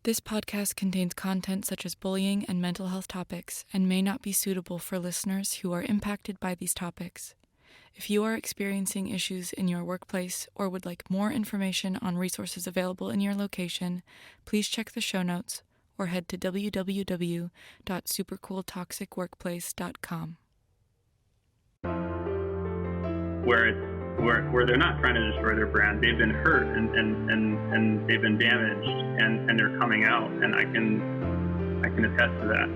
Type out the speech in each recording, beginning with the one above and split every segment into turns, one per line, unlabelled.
This podcast contains content such as bullying and mental health topics and may not be suitable for listeners who are impacted by these topics. If you are experiencing issues in your workplace or would like more information on resources available in your location, please check the show notes or head to www.supercooltoxicworkplace.com.
Where they're not trying to destroy their brand, they've been hurt and they've been damaged and they're coming out, and I can attest to that.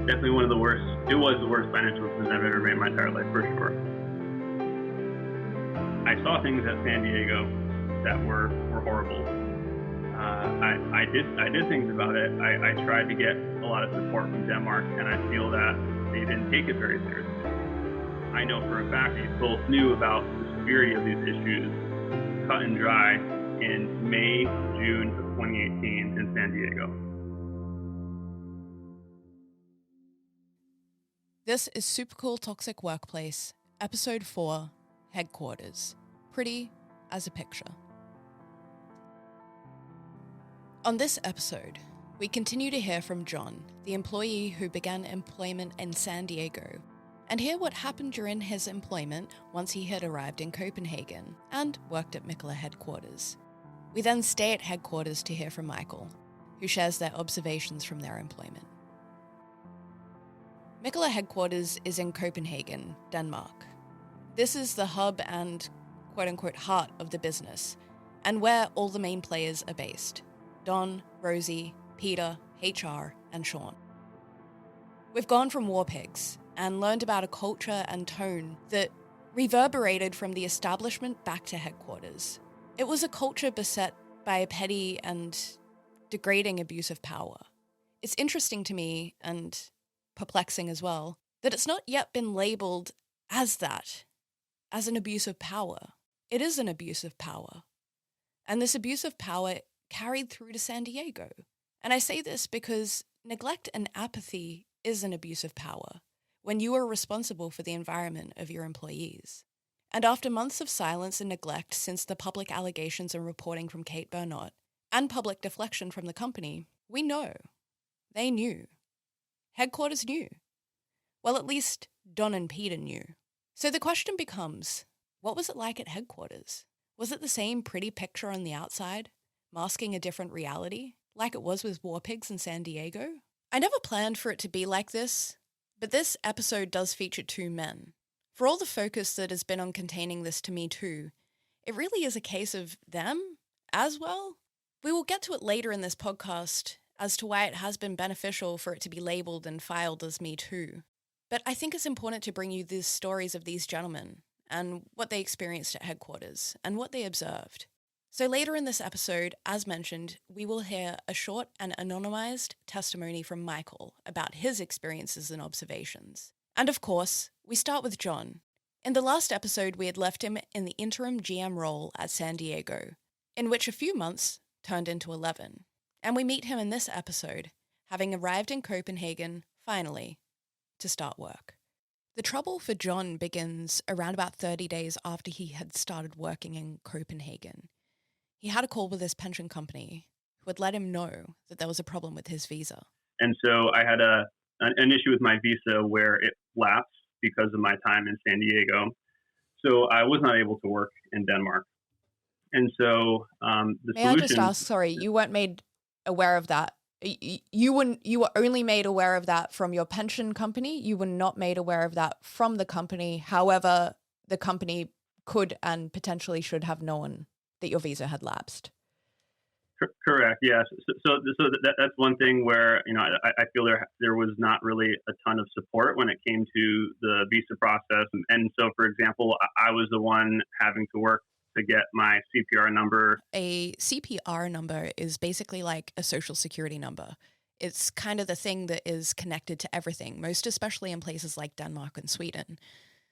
Definitely one of the worst. It was the worst financial decision I've ever made in my entire life, for sure. I saw things at San Diego that were horrible. I did things about it. I tried to get a lot of support from Denmark, and I feel that they didn't take it very seriously. I know for a fact they both knew about the severity of these issues cut and dry in May, June of 2018 in San Diego.
This is Super Cool Toxic Workplace, Episode 4, Headquarters. Pretty as a picture. On this episode, we continue to hear from John, the employee who began employment in San Diego, and hear what happened during his employment once he had arrived in Copenhagen and worked at Mikkeller Headquarters. We then stay at headquarters to hear from Michael, who shares their observations from their employment. Mikkeller Headquarters is in Copenhagen, Denmark. This is the hub and quote-unquote heart of the business, and where all the main players are based: Don, Rosie, Peter, HR, and Sean. We've gone from war pigs and learned about a culture and tone that reverberated from the establishment back to headquarters. It was a culture beset by a petty and degrading abuse of power. It's interesting to me, and perplexing as well, that it's not yet been labeled as that, as an abuse of power. It is an abuse of power. And this abuse of power carried through to San Diego. And I say this because neglect and apathy is an abuse of power when you are responsible for the environment of your employees. And after months of silence and neglect since the public allegations and reporting from Kate Bernot, and public deflection from the company, we know. They knew. Headquarters knew. Well, at least Don and Peter knew. So the question becomes, what was it like at headquarters? Was it the same pretty picture on the outside, masking a different reality, like it was with war pigs in San Diego? I never planned for it to be like this, but this episode does feature two men. For all the focus that has been on containing this to Me Too, it really is a case of them as well. We will get to it later in this podcast as to why it has been beneficial for it to be labeled and filed as Me Too. But I think it's important to bring you the stories of these gentlemen and what they experienced at headquarters and what they observed. So later in this episode, as mentioned, we will hear a short and anonymized testimony from Michael about his experiences and observations. And of course, we start with John. In the last episode, we had left him in the interim GM role at San Diego, in which a few months turned into 11. And we meet him in this episode, having arrived in Copenhagen, finally, to start work. The trouble for John begins around about 30 days after he had started working in Copenhagen. He had a call with his pension company, who had let him know that there was a problem with his visa.
And so I had an issue with my visa where it lapsed because of my time in San Diego. So I was not able to work in Denmark. And so
May I just ask, sorry, you weren't made aware of that. You were only made aware of that from your pension company. You were not made aware of that from the company. However, the company could and potentially should have known that your visa had lapsed.
Correct. Yes. So that's one thing where, I feel there was not really a ton of support when it came to the visa process. And so, for example, I was the one having to work to get my CPR number.
A CPR number is basically like a social security number. It's kind of the thing that is connected to everything, most especially in places like Denmark and Sweden.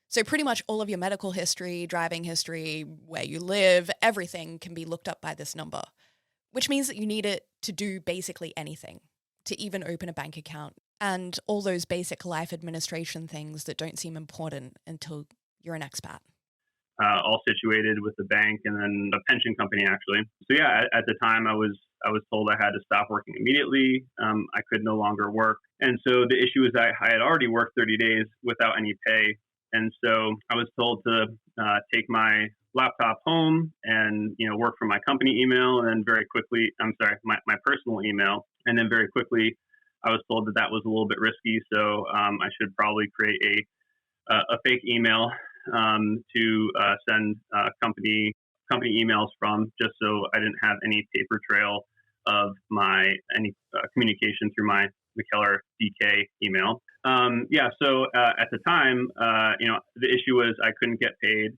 So pretty much all of your medical history, driving history, where you live, everything can be looked up by this number, which means that you need it to do basically anything, to even open a bank account and all those basic life administration things that don't seem important until you're an expat.
all situated with the bank and then a pension company, actually. So yeah, at the time I was told I had to stop working immediately. I could no longer work. And so the issue is that I had already worked 30 days without any pay. And so I was told to take my laptop home and, work from my company email, and then very quickly, my personal email. And then very quickly, I was told that was a little bit risky. So I should probably create a fake email to send company emails from, just so I didn't have any paper trail of any communication through my Mikkeller DK email. So at the time, the issue was I couldn't get paid.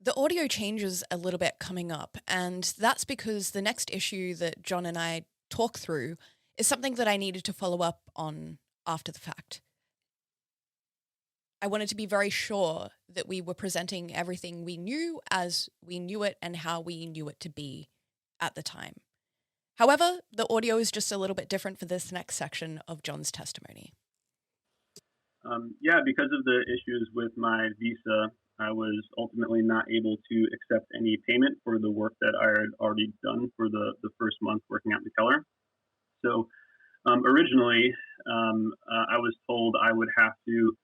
The audio changes a little bit coming up, and that's because the next issue that John and I talk through is something that I needed to follow up on after the fact. I wanted to be very sure that we were presenting everything we knew as we knew it and how we knew it to be at the time. However, the audio is just a little bit different for this next section of John's testimony.
Because of the issues with my visa, I was ultimately not able to accept any payment for the work that I had already done for the first month working at Mikkeller. So originally, I was told I would have to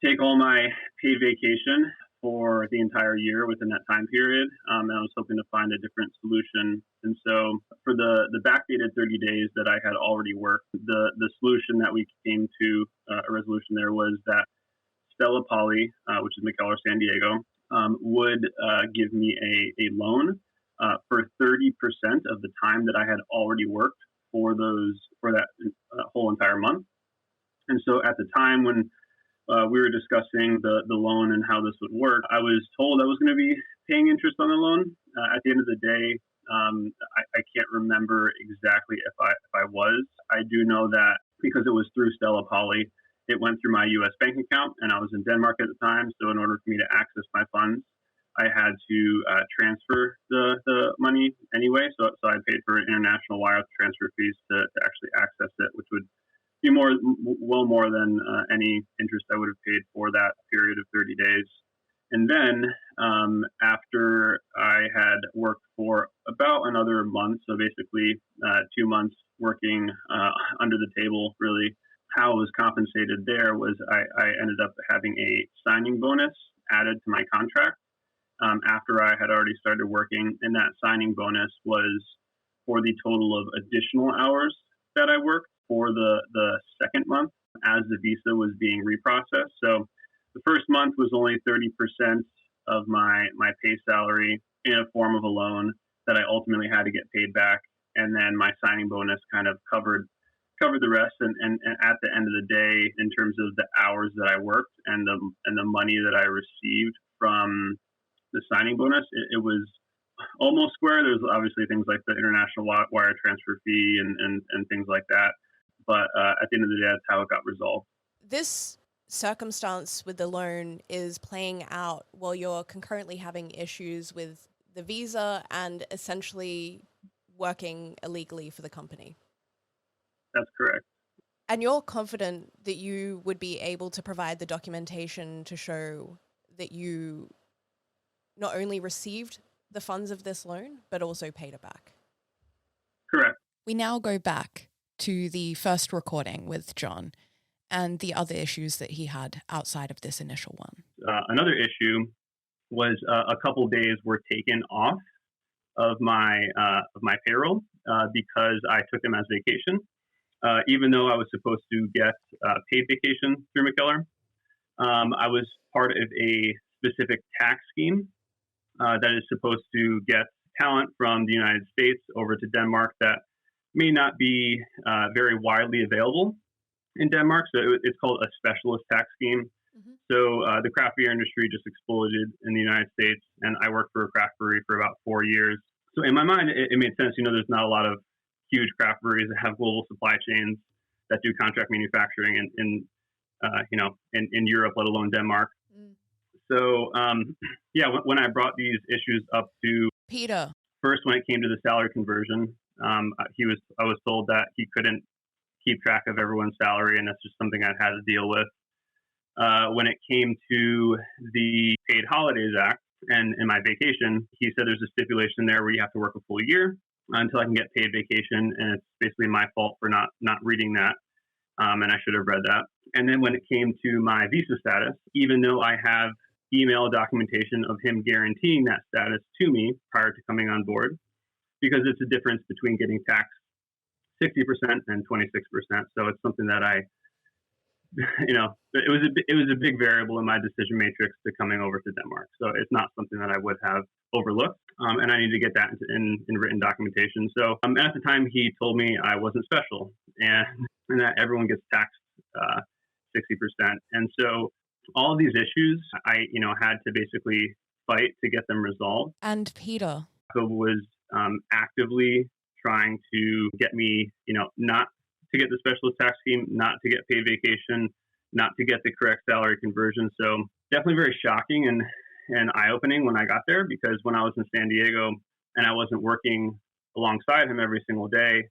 take all my paid vacation for the entire year within that time period. And I was hoping to find a different solution. And so for the backdated 30 days that I had already worked, the solution that we came to, a resolution there, was that Stella Poly, which is Mikkeller San Diego, would give me a loan for 30% of the time that I had already worked for that whole entire month. And so at the time when we were discussing the loan and how this would work, I was told I was going to be paying interest on the loan. At the end of the day, I can't remember exactly if I was. I do know that because it was through Stella Poly, it went through my U.S. bank account, and I was in Denmark at the time. So in order for me to access my funds, I had to transfer the money anyway. So I paid for international wire transfer fees to actually access it, which would be more than any interest I would have paid for that period of 30 days. And then after I had worked for about another month, so basically 2 months working under the table, really, how I was compensated there was I ended up having a signing bonus added to my contract after I had already started working. And that signing bonus was for the total of additional hours that I worked for the second month as the visa was being reprocessed. So the first month was only 30% of my pay salary in a form of a loan that I ultimately had to get paid back. And then my signing bonus kind of covered the rest. And at the end of the day, in terms of the hours that I worked and the money that I received from the signing bonus, it was almost square. There's obviously things like the international wire transfer fee and things like that. But at the end of the day, that's how it got resolved.
This circumstance with the loan is playing out while you're concurrently having issues with the visa and essentially working illegally for the company.
That's correct.
And you're confident that you would be able to provide the documentation to show that you not only received the funds of this loan, but also paid it back?
Correct.
We now go back to the first recording with John and the other issues that he had outside of this initial one.
Another issue was a couple of days were taken off of my payroll because I took them as vacation, even though I was supposed to get paid vacation through Mikkeller. I was part of a specific tax scheme that is supposed to get talent from the United States over to Denmark that may not be very widely available in Denmark. So it's called a specialist tax scheme. Mm-hmm. So the craft beer industry just exploded in the United States, and I worked for a craft brewery for about 4 years. So in my mind, it made sense. There's not a lot of huge craft breweries that have global supply chains that do contract manufacturing in Europe, let alone Denmark. Mm. So when I brought these issues up to
Peter,
first when it came to the salary conversion, I was told that he couldn't keep track of everyone's salary, and that's just something I'd had to deal with. When it came to the Paid Holidays Act, And in my vacation, he said there's a stipulation there where you have to work a full year until I can get paid vacation. And it's basically my fault for not reading that. And I should have read that. And then when it came to my visa status, even though I have email documentation of him guaranteeing that status to me prior to coming on board, because it's a difference between getting taxed 60% and 26%. So it's something that it was a big variable in my decision matrix to coming over to Denmark. So it's not something that I would have overlooked. And I need to get that in written documentation. So at the time, he told me I wasn't special and that everyone gets taxed 60%. And so all of these issues, I had to basically fight to get them resolved.
And Peter
was actively trying to get me, not to get the specialist tax scheme, not to get paid vacation, not to get the correct salary conversion. So definitely very shocking and eye-opening when I got there, because when I was in San Diego and I wasn't working alongside him every single day,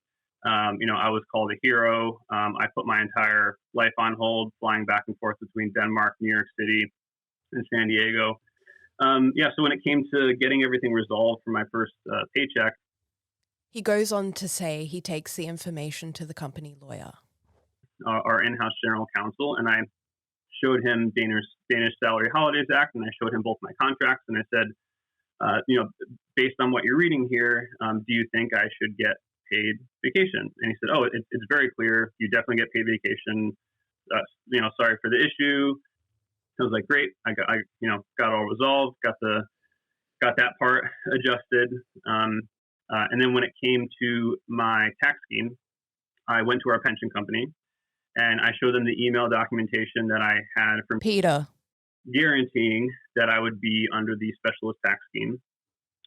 I was called a hero. I put my entire life on hold, flying back and forth between Denmark, New York City, and San Diego. So when it came to getting everything resolved for my first paycheck,
he goes on to say he takes the information to the company lawyer,
our in-house general counsel, and I showed him Danish Salary Holidays Act, and I showed him both my contracts, and I said, based on what you're reading here, do you think I should get paid vacation? And he said, oh, it's very clear. You definitely get paid vacation. Sorry for the issue. I was like, great. I got all resolved, got that part adjusted. And then when it came to my tax scheme, I went to our pension company and I showed them the email documentation that I had from
Peter
guaranteeing that I would be under the specialist tax scheme.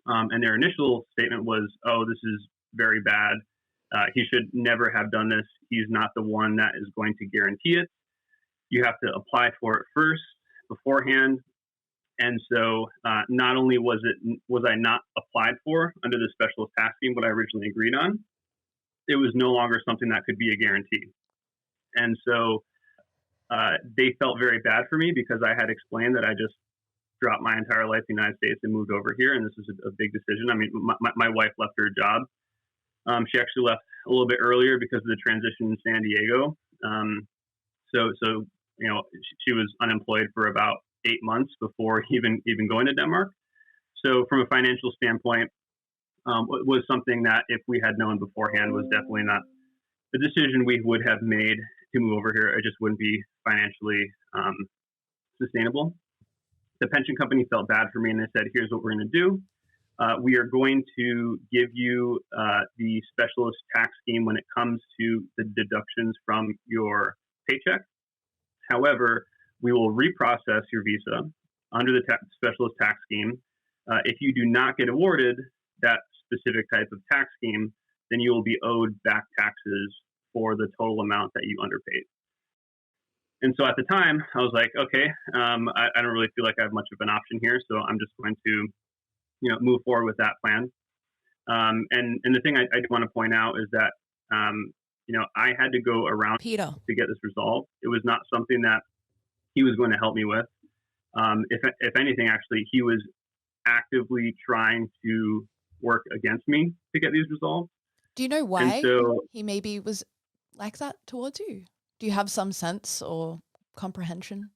And their initial statement was, oh, this is very bad. He should never have done this. He's not the one that is going to guarantee it. You have to apply for it first beforehand. And so not only was I not applied for under the specialist tax scheme, what I originally agreed on, it was no longer something that could be a guarantee. And so they felt very bad for me because I had explained that I just dropped my entire life in the United States and moved over here. And this was a big decision. I mean, my wife left her job. She actually left a little bit earlier because of the transition in San Diego. So she was unemployed for about 8 months before even going to Denmark. So from a financial standpoint, was something that if we had known beforehand was definitely not the decision we would have made to move over here. It just wouldn't be financially sustainable. The pension company felt bad for me and they said, here's what we're going to do. We are going to give you the specialist tax scheme when it comes to the deductions from your paycheck. However, we will reprocess your visa under the specialist tax scheme. If you do not get awarded that specific type of tax scheme, then you will be owed back taxes for the total amount that you underpaid. And so at the time, I was like, okay, I don't really feel like I have much of an option here, so I'm just going to, move forward with that plan. And the thing I want to point out is that, I had to go around
Peter
to get this resolved. It was not something that he was going to help me with. If anything, actually, he was actively trying to work against me to get these resolved.
Do you know why he maybe was like that towards you? Do you have some sense or comprehension?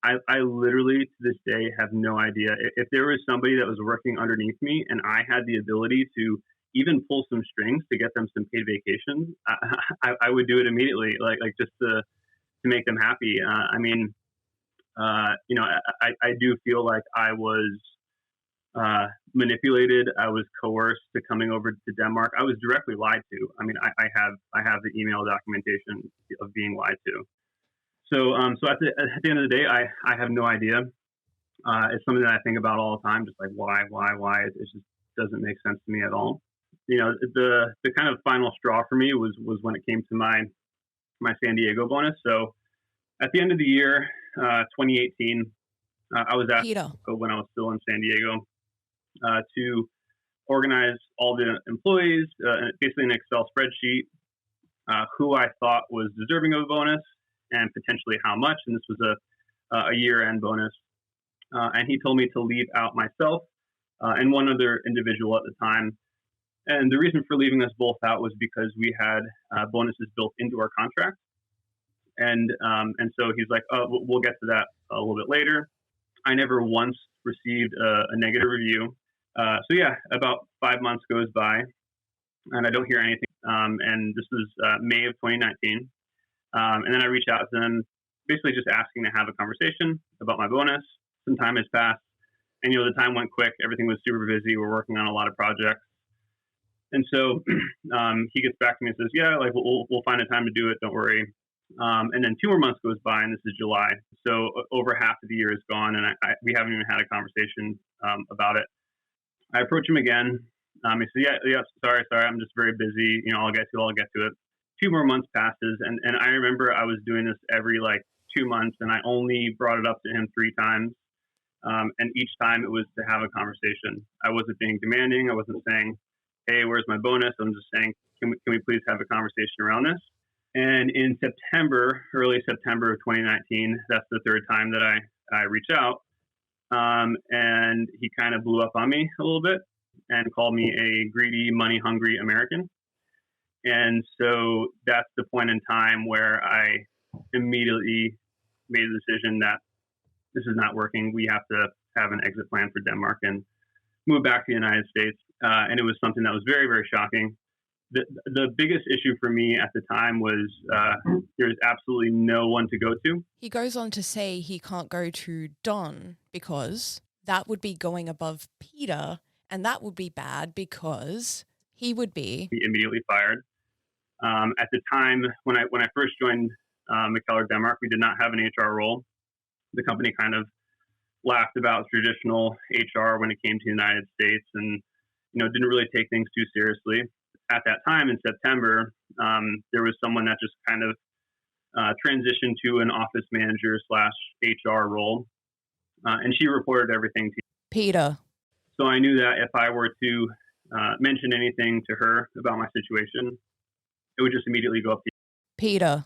I literally to this day have no idea. If there was somebody that was working underneath me and I had the ability to even pull some strings to get them some paid vacation, I would do it immediately, like just to make them happy. I do feel like I was manipulated. I was coerced to coming over to Denmark. I was directly lied to. I mean, I have the email documentation of being lied to. So at the end of the day, I have no idea. It's something that I think about all the time, just like why? It just doesn't make sense to me at all. The kind of final straw for me was when it came to my San Diego bonus. So at the end of the year, 2018, I was asked when I was still in San Diego to organize all the employees, basically an Excel spreadsheet, who I thought was deserving of a bonus and potentially how much. And this was a year-end bonus. and he told me to leave out myself and one other individual at the time. And the reason for leaving us both out was because we had bonuses built into our contract. And so he's like, oh, we'll get to that a little bit later. I never once received a negative review. So yeah, about 5 months goes by, and I don't hear anything. And this was May of 2019. And then I reach out to them, basically just asking to have a conversation about my bonus. Some time has passed, and the time went quick. Everything was super busy. We're working on a lot of projects. And so he gets back to me and says, yeah, like we'll find a time to do it. Don't worry. And then 2 more months goes by, and this is July. So over half of the year is gone, and we haven't even had a conversation about it. I approach him again. He says, yeah, sorry, I'm just very busy. I'll get to it. 2 more months passes, and I remember I was doing this every 2 months, and I only brought it up to him 3 times. And each time it was to have a conversation. I wasn't being demanding. I wasn't saying, hey, where's my bonus? I'm just saying, can we please have a conversation around this? And in early September of 2019, that's the 3rd time that I reach out. And he kind of blew up on me a little bit and called me a greedy, money-hungry American. And so that's the point in time where I immediately made a decision that this is not working. We have to have an exit plan for Denmark and move back to the United States. And it was something that was very, very shocking. The biggest issue for me at the time was there's absolutely no one to go to.
He goes on to say he can't go to Don because that would be going above Peter, and that would be bad because he would be
immediately fired. At the time when I first joined Mikkeller Denmark, we did not have an HR role. The company kind of laughed about traditional HR when it came to the United States, and didn't really take things too seriously. At that time in September, there was someone that just kind of transitioned to an office manager / HR role, and she reported everything to
Peter.
So I knew that if I were to mention anything to her about my situation, it would just immediately go up to
Peter.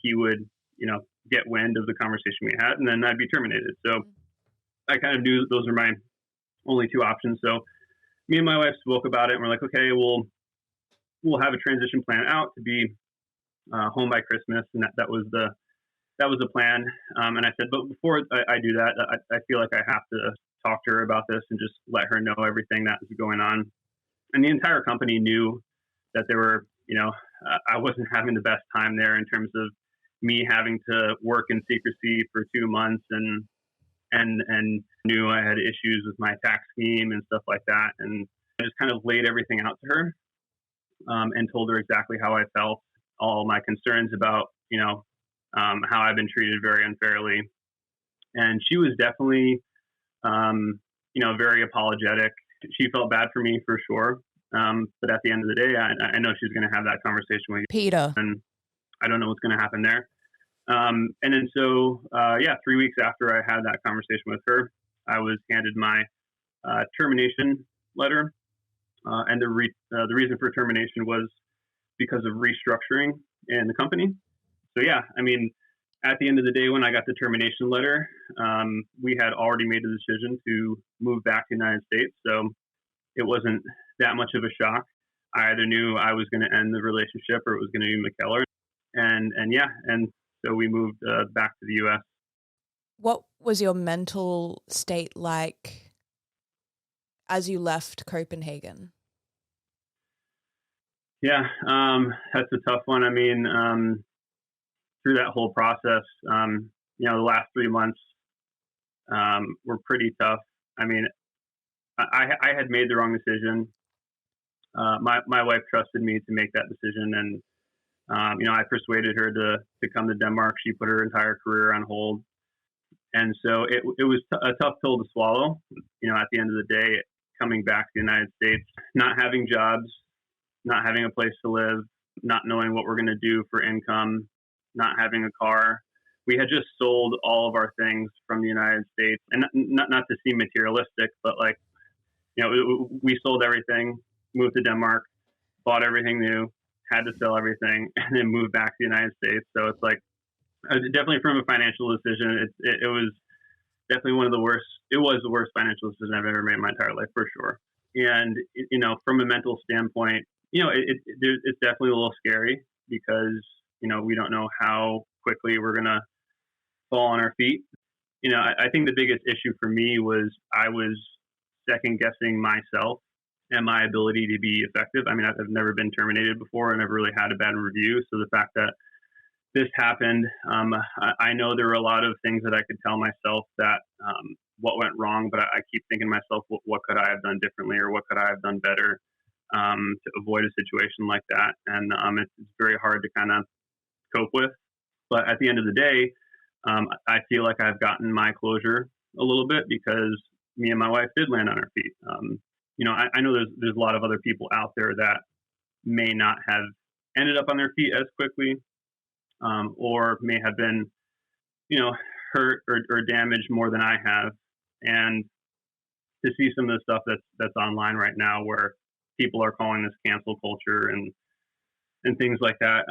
He would, get wind of the conversation we had, and then I'd be terminated. So I kind of knew those were my only 2 options. So me and my wife spoke about it, and we're like, okay, we'll have a transition plan out to be home by Christmas, and that was the plan. And I said, but before I do that, I feel like I have to talk to her about this and just let her know everything that was going on. And the entire company knew that there were, I wasn't having the best time there in terms of me having to work in secrecy for 2 months and knew I had issues with my tax scheme and stuff like that. And I just kind of laid everything out to her and told her exactly how I felt, all my concerns about, how I've been treated very unfairly. And she was definitely, very apologetic. She felt bad for me for sure. But at the end of the day, I know she's going to have that conversation with
Peter.
And I don't know what's going to happen there. And then so, 3 weeks after I had that conversation with her, I was handed my termination letter. And the reason for termination was because of restructuring in the company. So, at the end of the day, when I got the termination letter, we had already made the decision to move back to the United States. So it wasn't that much of a shock. I either knew I was going to end the relationship or it was going to be Mikkeller. And so we moved back to the U.S.
What was your mental state like as you left Copenhagen?
Yeah, that's a tough one. Through that whole process, the last 3 months were pretty tough. I had made the wrong decision. My wife trusted me to make that decision, and I persuaded her to come to Denmark. She put her entire career on hold, and so it was a tough pill to swallow. At the end of the day, coming back to the United States, not having jobs, not having a place to live, not knowing what we're going to do for income, not having a car. We had just sold all of our things from the United States, and not to seem materialistic, but we sold everything, moved to Denmark, bought everything new, had to sell everything, and then moved back to the United States. So it's definitely from a financial decision, it was definitely one of the worst. It was the worst financial decision I've ever made in my entire life, for sure. And from a mental standpoint, it's definitely a little scary because we don't know how quickly we're gonna fall on our feet. I think the biggest issue for me was I was second guessing myself and my ability to be effective. I mean, I've never been terminated before and never really had a bad review. So the fact that this happened, I know there were a lot of things that I could tell myself that what went wrong, but I keep thinking to myself, what could I have done differently or what could I have done better to avoid a situation like that? And it's very hard to kind of cope with. But at the end of the day, I feel like I've gotten my closure a little bit because me and my wife did land on our feet. I know there's a lot of other people out there that may not have ended up on their feet as quickly, or may have been, hurt or damaged more than I have. And to see some of the stuff that's online right now, where people are calling this cancel culture and things like that,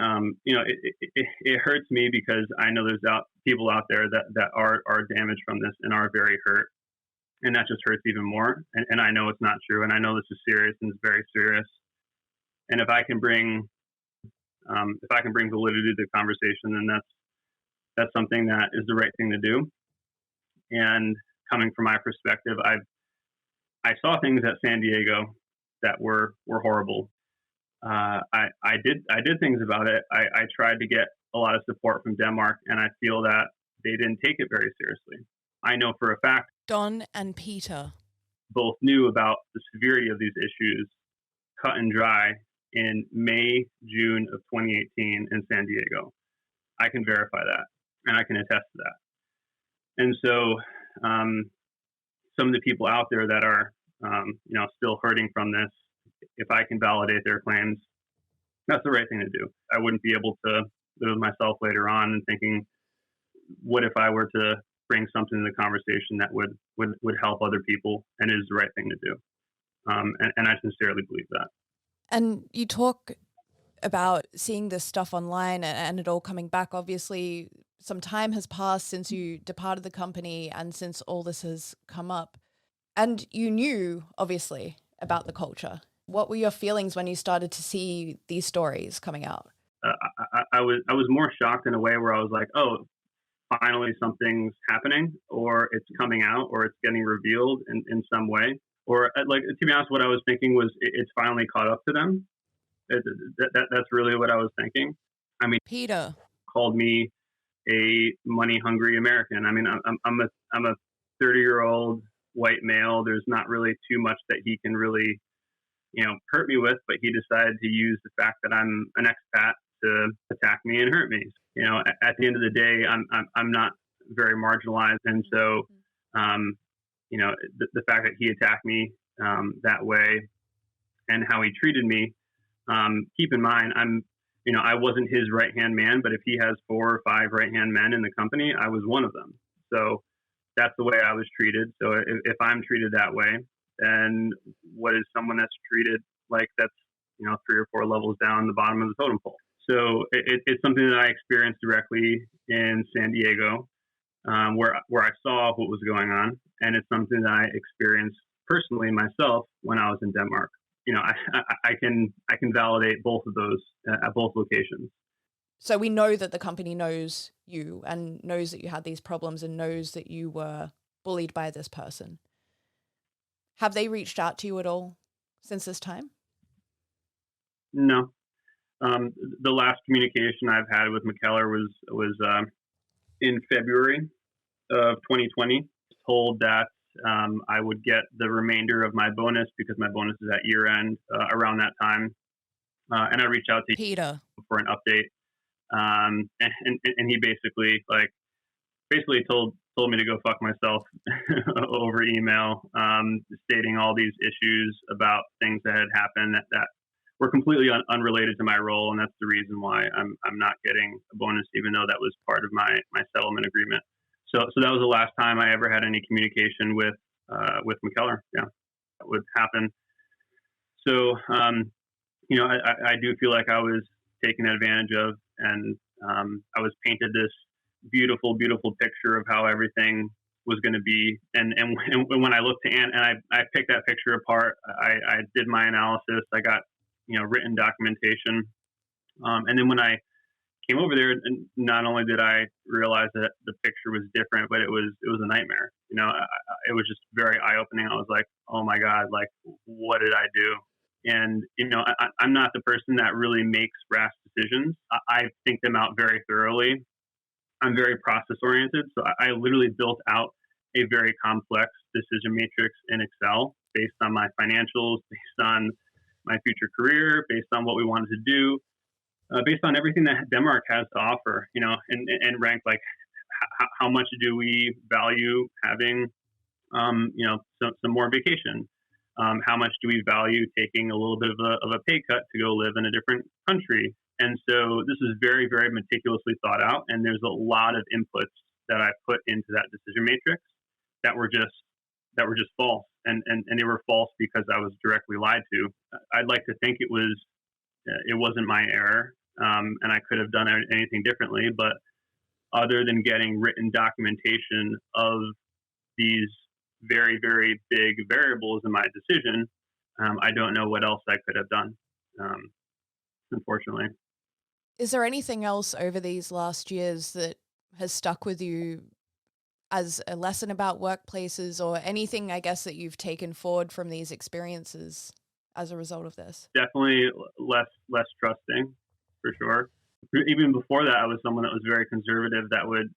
it hurts me because I know there's people out there that are damaged from this and are very hurt, and that just hurts even more. And I know it's not true, and I know this is serious and it's very serious. And if I can bring validity to the conversation, then that's something that is the right thing to do. And coming from my perspective, I saw things at San Diego that were horrible. I did things about it. I tried to get a lot of support from Denmark, and I feel that they didn't take it very seriously. I know for a fact
Don and Peter
both knew about the severity of these issues cut and dry in May, June of 2018 in San Diego. I can verify that, and I can attest to that. And so some of the people out there that are still hurting from this, if I can validate their claims, that's the right thing to do. I wouldn't be able to live with myself later on and thinking, what if I were to bring something to the conversation that would help other people and is the right thing to do? And I sincerely believe that.
And you talk about seeing this stuff online and it all coming back. Obviously, some time has passed since you departed the company and since all this has come up. And you knew, obviously, about the culture. What were your feelings when you started to see these stories coming out?
I was more shocked in a way where I was like, oh, finally something's happening, or it's coming out, or it's getting revealed in some way. Or, like, to be honest, what I was thinking was it's finally caught up to them. That's really what I was thinking. I mean,
Peter
called me a money-hungry American. I mean, I'm a 30-year-old white male. There's not really too much that he can really, hurt me with, but he decided to use the fact that I'm an expat to attack me and hurt me. At the end of the day, I'm not very marginalized, and so, the fact that he attacked me that way and how he treated me. Keep in mind, I wasn't his right-hand man, but if he has 4 or 5 right-hand men in the company, I was one of them. So that's the way I was treated. So if I'm treated that way, then what is someone that's treated like that's, 3 or 4 levels down the bottom of the totem pole? So it's something that I experienced directly in San Diego, where I saw what was going on. And it's something that I experienced personally myself when I was in Denmark. I can validate both of those at both locations.
So we know that the company knows you and knows that you had these problems and knows that you were bullied by this person. Have they reached out to you at all since this time?
No. The last communication I've had with Mikkeller was in February of 2020. Told that I would get the remainder of my bonus because my bonus is at year end around that time. And I reached out to
Peter
for an update. And he basically told me to go fuck myself over email, stating all these issues about things that had happened that were completely unrelated to my role. And that's the reason why I'm not getting a bonus, even though that was part of my settlement agreement. So that was the last time I ever had any communication with Mikkeller. Yeah, that would happen. So, I do feel like I was taken advantage of, and I was painted this beautiful, beautiful picture of how everything was going to be. And when I looked to and I picked that picture apart, I did my analysis. I got, written documentation. And then when I came over there, and not only did I realize that the picture was different, but it was a nightmare. It was just very eye opening. I was like, oh my God, like, what did I do? And, I'm not the person that really makes rash decisions. I think them out very thoroughly. I'm very process oriented. So I literally built out a very complex decision matrix in Excel based on my financials, based on my future career, based on what we wanted to do, based on everything that Denmark has to offer, and rank like how much do we value having, some more vacation? How much do we value taking a little bit of a pay cut to go live in a different country? And so this is very, very meticulously thought out. And there's a lot of inputs that I put into that decision matrix that were just false. And they were false because I was directly lied to. I'd like to think it wasn't my error. And I could have done anything differently, but other than getting written documentation of these very, very big variables in my decision, I don't know what else I could have done, unfortunately.
Is there anything else over these last years that has stuck with you as a lesson about workplaces, or anything, I guess, that you've taken forward from these experiences as a result of this?
Definitely less trusting, for sure. Even before that, I was someone that was very conservative, that would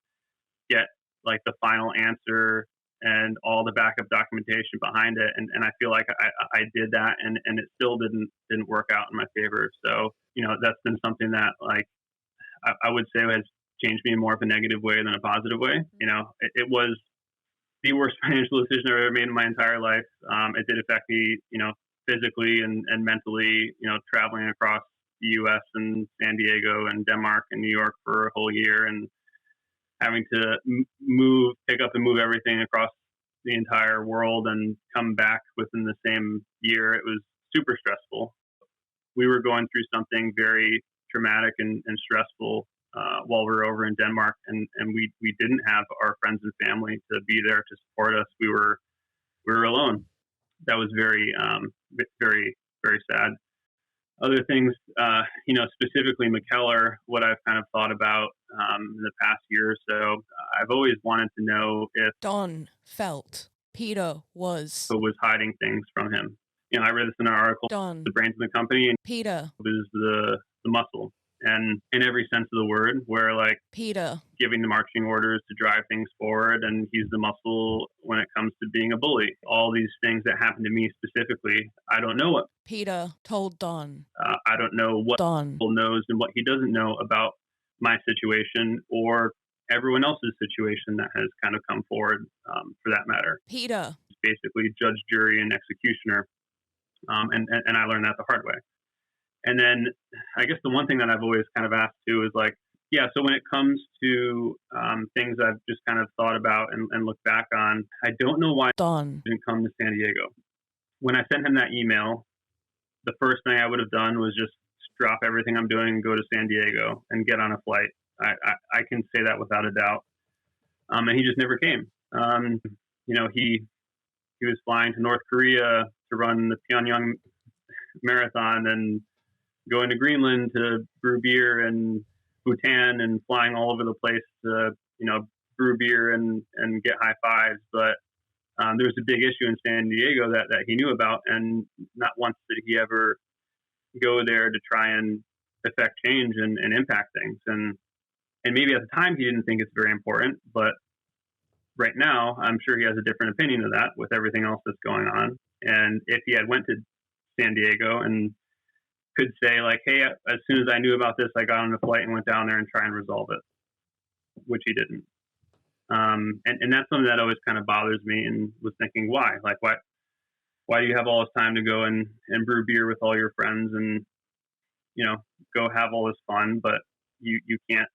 get like the final answer and all the backup documentation behind it. And I feel like I did that, and it still didn't work out in my favor. So, that's been something that, like, I would say has changed me in more of a negative way than a positive way. It was the worst financial decision I've ever made in my entire life. It did affect me, physically and mentally, traveling across the U.S. and San Diego and Denmark and New York for a whole year, and having to pick up and move everything across the entire world and come back within the same year. It was super stressful. We were going through something very traumatic and stressful while we were over in Denmark, and we didn't have our friends and family to be there to support us. We were alone. That was very, very, very sad. Other things, specifically Mikkeller, what I've kind of thought about in the past year or so, I've always wanted to know if
Don felt Peter was
hiding things from him. I read this in an article,
Don,
the brains of the company, and
Peter
was the muscle. And in every sense of the word, where like
Peter
giving the marching orders to drive things forward, and he's the muscle when it comes to being a bully. All these things that happened to me specifically, I don't know what
Peter told Don.
I don't know what
Don
knows and what he doesn't know about my situation or everyone else's situation that has kind of come forward, for that matter.
Peter.
It's basically judge, jury, and executioner. And I learned that the hard way. And then I guess the one thing that I've always kind of asked too is like, yeah, so when it comes to things I've just kind of thought about and looked back on, I don't know why
Don
he didn't come to San Diego. When I sent him that email, the first thing I would have done was just drop everything I'm doing and go to San Diego and get on a flight. I can say that without a doubt. And he just never came. He was flying to North Korea to run the Pyongyang marathon and going to Greenland to brew beer, and Bhutan, and flying all over the place to, brew beer and get high fives. But there was a big issue in San Diego that he knew about, and not once did he ever go there to try and affect change and impact things. And maybe at the time he didn't think it's very important, but right now I'm sure he has a different opinion of that with everything else that's going on. And if he had went to San Diego and could say like, hey, as soon as I knew about this, I got on a flight and went down there and try and resolve it, which he didn't. And that's something that always kind of bothers me, and was thinking, why? Like, why do you have all this time to go and brew beer with all your friends and, go have all this fun, but you can't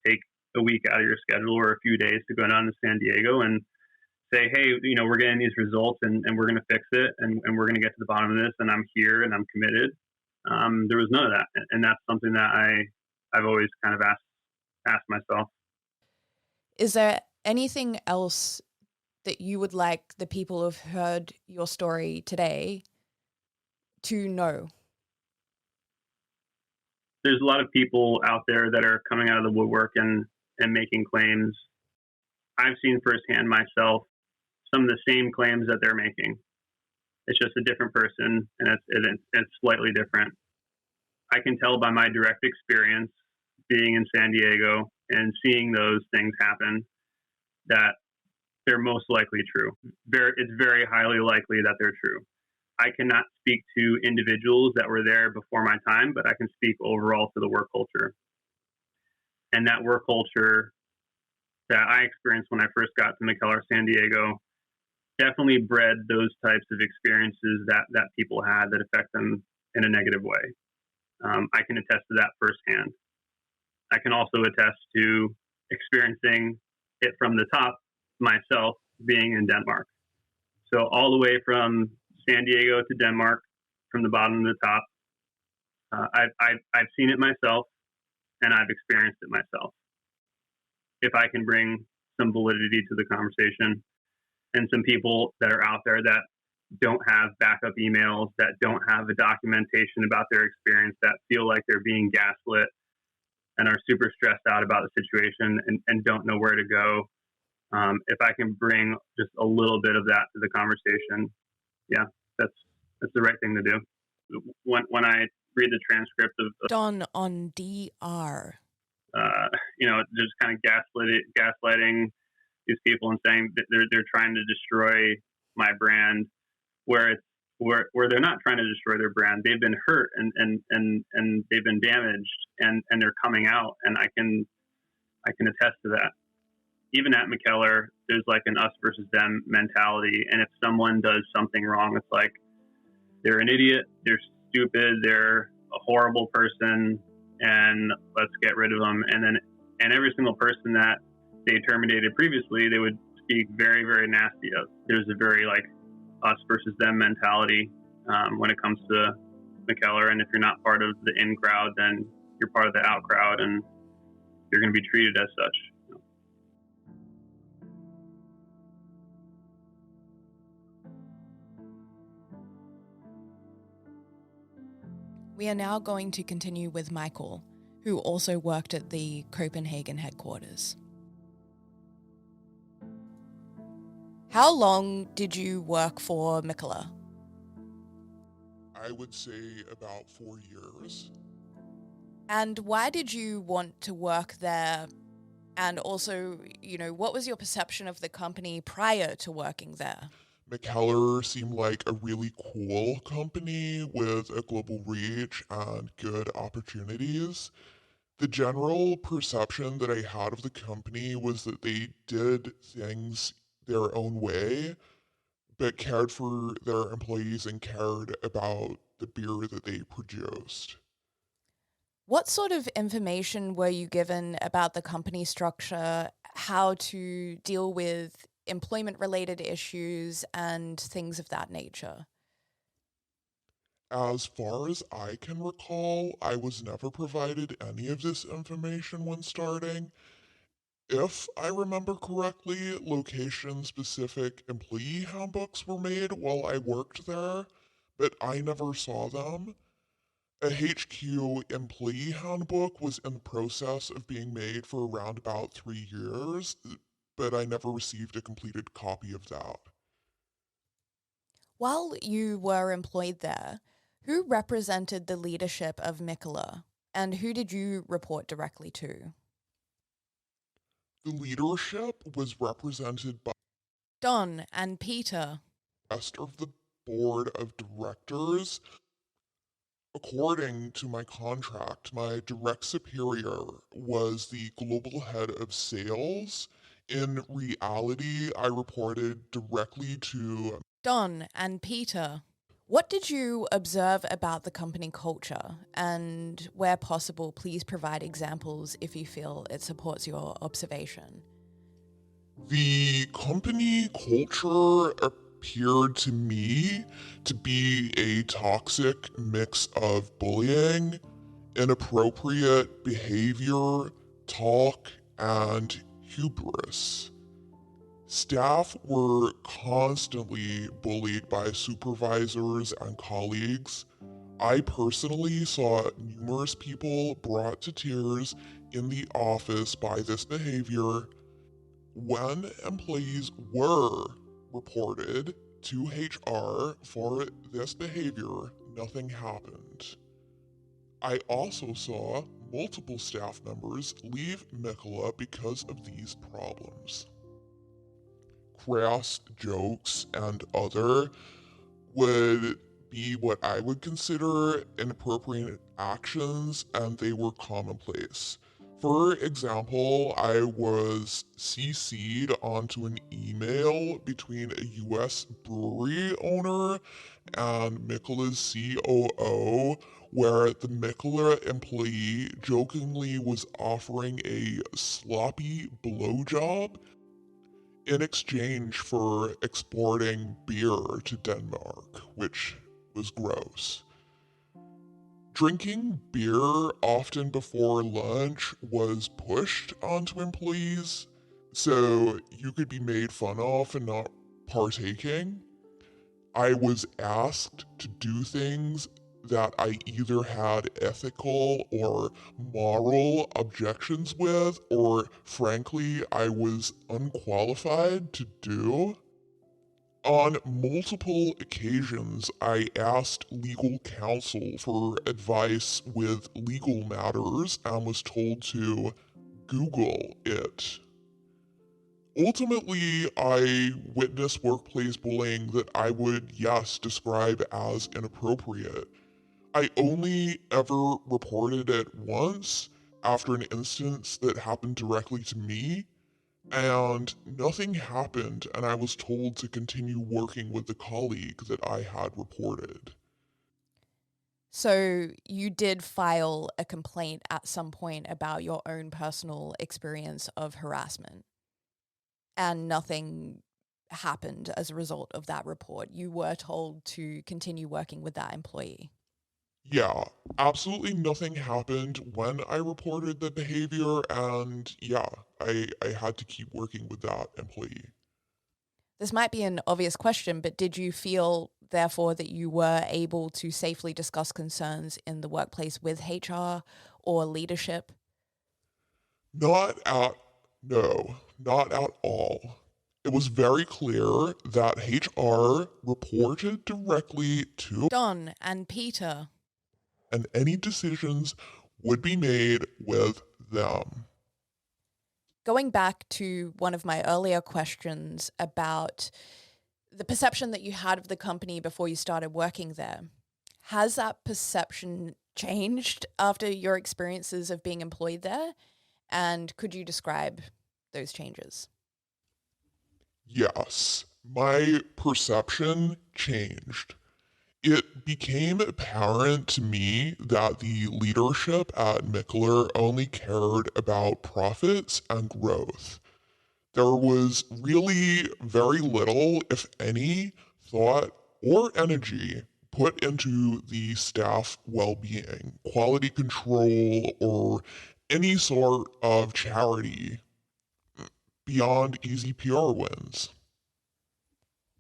take a week out of your schedule or a few days to go down to San Diego and say, hey, we're getting these results and we're going to fix it and we're going to get to the bottom of this, and I'm here and I'm committed. There was none of that. And that's something that I've always kind of asked myself.
Is there Anything else that you would like the people who've heard your story today to know?
There's a lot of people out there that are coming out of the woodwork and making claims. I've seen firsthand myself some of the same claims that they're making. It's just a different person, and it's slightly different. I can tell by my direct experience being in San Diego and seeing those things happen that they're most likely true. It's very highly likely that they're true. I cannot speak to individuals that were there before my time, but I can speak overall to the work culture. And that work culture that I experienced when I first got to Mikkeller San Diego definitely bred those types of experiences that people had that affect them in a negative way. I can attest to that firsthand. I can also attest to experiencing it from the top myself being in Denmark. So all the way from San Diego to Denmark, from the bottom to the top, I've seen it myself and I've experienced it myself. If I can bring some validity to the conversation, and some people that are out there that don't have backup emails, that don't have a documentation about their experience, that feel like they're being gaslit and are super stressed out about the situation and don't know where to go. If I can bring just a little bit of that to the conversation, yeah, that's the right thing to do. When I read the transcript of
Don on DR,
just kind of gaslighting these people and saying that they're trying to destroy my brand, where they're not trying to destroy their brand. They've been hurt and they've been damaged and they're coming out, and I can attest to that. Even at Mikkeller, there's like an us versus them mentality, and if someone does something wrong, it's like they're an idiot, they're stupid, they're a horrible person, and let's get rid of them. And every single person that they terminated previously, they would speak very, very nasty of. There's a very like us versus them mentality when it comes to Mikkeller, and if you're not part of the in crowd, then you're part of the out crowd, and you're going to be treated as such.
We are now going to continue with Michael, who also worked at the Copenhagen headquarters. How long did you work for Mikkeller?
I would say about 4 years.
And why did you want to work there? And also, what was your perception of the company prior to working there?
Mikkeller seemed like a really cool company with a global reach and good opportunities. The general perception that I had of the company was that they did things their own way, but cared for their employees and cared about the beer that they produced.
What sort of information were you given about the company structure, how to deal with employment-related issues and things of that nature?
As far as I can recall, I was never provided any of this information when starting. If I remember correctly, location-specific employee handbooks were made while I worked there, but I never saw them. A HQ employee handbook was in the process of being made for around about 3 years, but I never received a completed copy of that.
While you were employed there, who represented the leadership of Mikkeller, and who did you report directly to?
The leadership was represented by
Don and Peter.
the rest of the board of directors. According to my contract, my direct superior was the global head of sales. In reality, I reported directly to
Don and Peter. What did you observe about the company culture? And where possible, please provide examples if you feel it supports your observation.
the company culture. Appeared to me to be a toxic mix of bullying, inappropriate behavior, talk, and hubris. Staff were constantly bullied by supervisors and colleagues. I personally saw numerous people brought to tears in the office by this behavior. When employees were reported to HR for this behavior, nothing happened. I also saw multiple staff members leave Mikkeller because of these problems. Crass jokes and other would be what I would consider inappropriate actions, and they were commonplace. For example, I was CC'd onto an email between a US brewery owner and Mikkeller's COO, where the Mikkeller employee jokingly was offering a sloppy blowjob in exchange for exporting beer to Denmark, which was gross. Drinking beer often before lunch was pushed onto employees, so you could be made fun of for not partaking. I was asked to do things that I either had ethical or moral objections with, or frankly, I was unqualified to do. On multiple occasions, I asked legal counsel for advice with legal matters and was told to Google it. Ultimately, I witnessed workplace bullying that I would, yes, describe as inappropriate. I only ever reported it once after an instance that happened directly to me, and nothing happened, and I was told to continue working with the colleague that I had reported.
So you did file a complaint at some point about your own personal experience of harassment, and nothing happened as a result of that report. You were told to continue working with that employee.
Yeah, absolutely nothing happened when I reported the behavior, and yeah, I had to keep working with that employee.
This might be an obvious question, but did you feel, therefore, that you were able to safely discuss concerns in the workplace with HR or leadership?
Not at, no, not at all. It was very clear that HR reported directly to,
Don and Peter.
and any decisions would be made with them.
Going back to one of my earlier questions about the perception that you had of the company before you started working there, has that perception changed after your experiences of being employed there? And could you describe those changes?
Yes, my perception changed. It became apparent to me that the leadership at Mikkeller only cared about profits and growth. There was really very little, if any, thought or energy put into the staff well-being, quality control, or any sort of charity beyond easy PR wins.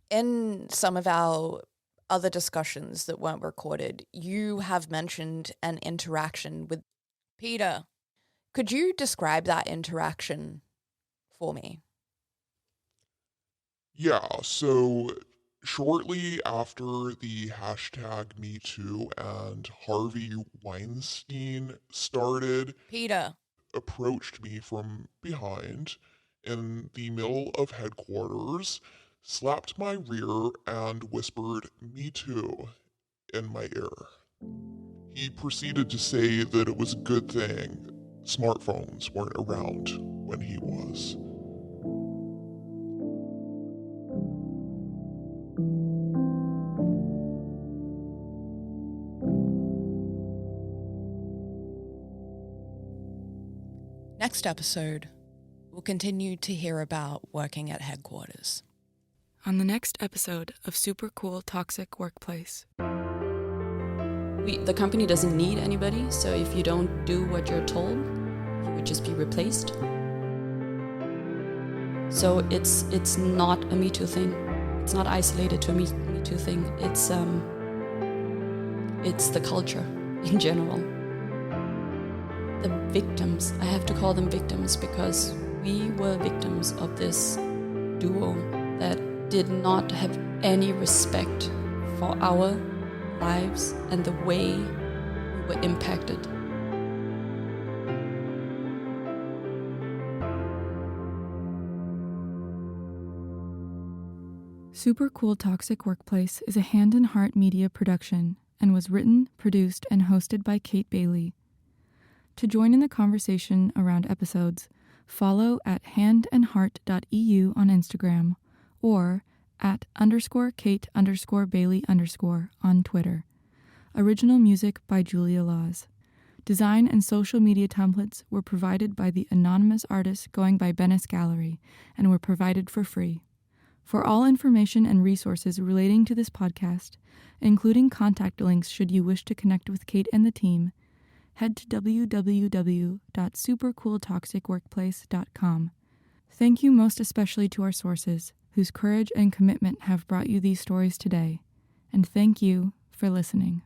In some of our other discussions that weren't recorded, you have mentioned an interaction with Peter. Could you describe that interaction for me?
Yeah, so shortly after the hashtag #MeToo and Harvey Weinstein started,
Peter.
approached me from behind in the middle of headquarters, slapped my rear, and whispered, "Me too," in my ear. He proceeded to say that it was a good thing smartphones weren't around when he was.
Next episode, we'll continue to hear about working at headquarters.
On the next episode of Super Cool Toxic Workplace.
The company doesn't need anybody, so if you don't do what you're told, you would just be replaced. So it's not a Me Too thing. It's not isolated to a Me Too thing. It's the culture in general. The victims, I have to call them victims because we were victims of this duo that did not have any respect for our lives and the way we were impacted.
Super Cool Toxic Workplace is a Hand and Heart media production and was written, produced, and hosted by Kate Bailey. To join in the conversation around episodes, follow at handandheart.eu on Instagram or at _Kate_Bailey_ on Twitter. Original music by Julia Laws. Design and social media templates were provided by the anonymous artist going by Bennis Gallery and were provided for free. For all information and resources relating to this podcast, including contact links should you wish to connect with Kate and the team, head to www.supercooltoxicworkplace.com. Thank you most especially to our sources, whose courage and commitment have brought you these stories today. And thank you for listening.